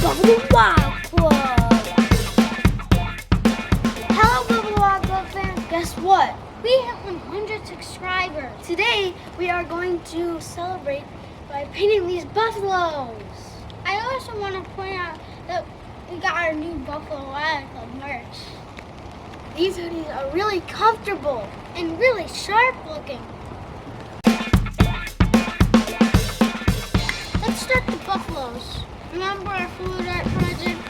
Buffalo Wild Club. Hello, Buffalo Wild Club fans. Guess what? We have 100 subscribers. Today, we are going to celebrate by painting these buffaloes. I also want to point out that we got our new Buffalo Wild Club merch. These hoodies are really comfortable and really sharp looking. Let's start the buffaloes. Remember our food art project?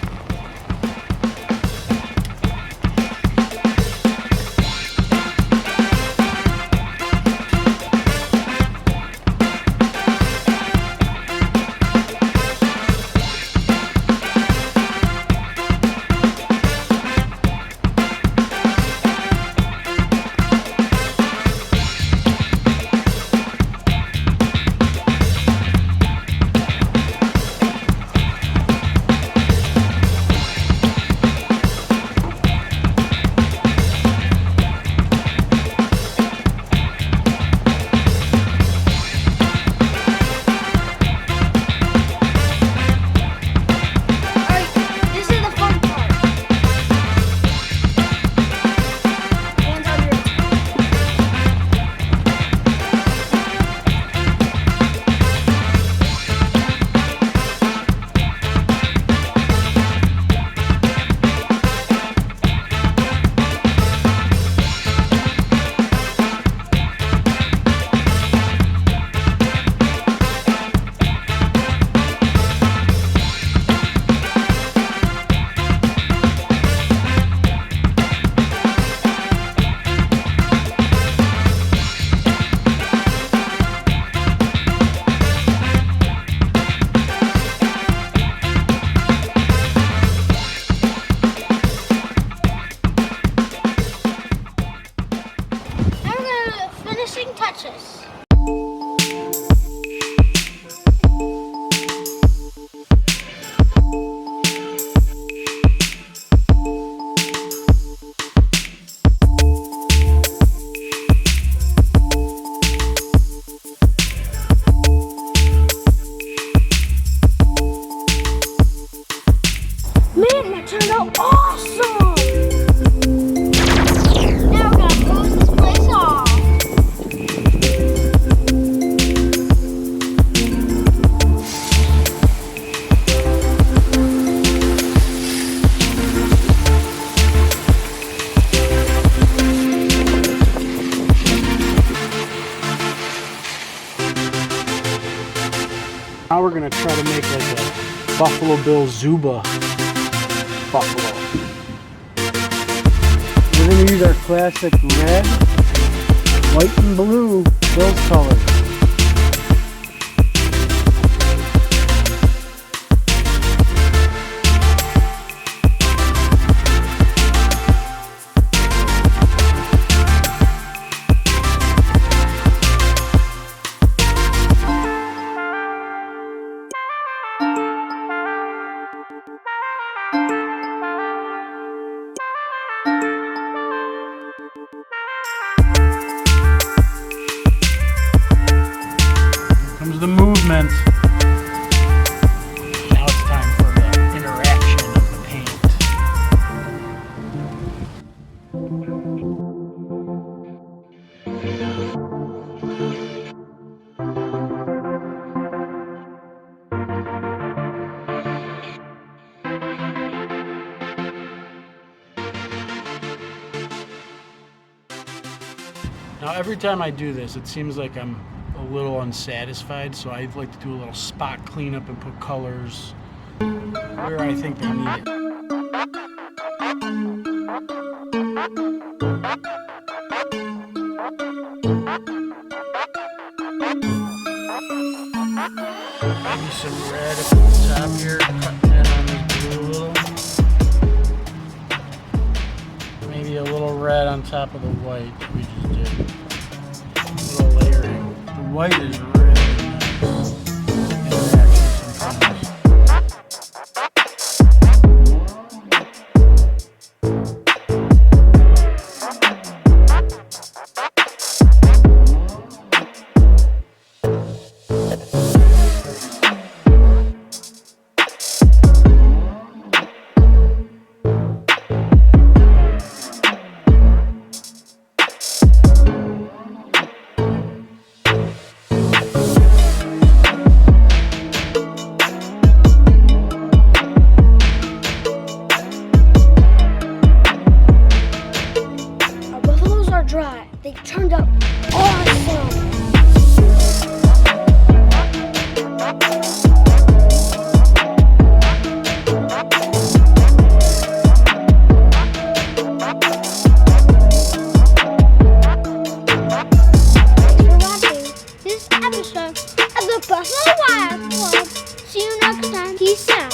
Finishing touches. Man, that turned out awesome! Now we're gonna close this place off. Now we're gonna try to make like a Buffalo Bill Zuba buffalo. We're gonna use our classic red, white, and blue Bill's colors. Comes the movement. Now it's time for the interaction of the paint. Now every time I do this, it seems like I'm a little unsatisfied, so I'd like to do a little spot cleanup and put colors where I think they need it. Maybe some red up at the top here, cutting in on this blue a little. Maybe a little red on top of the white that we just did. A little layering. The white is really nice. Interaction sometimes. Peace out.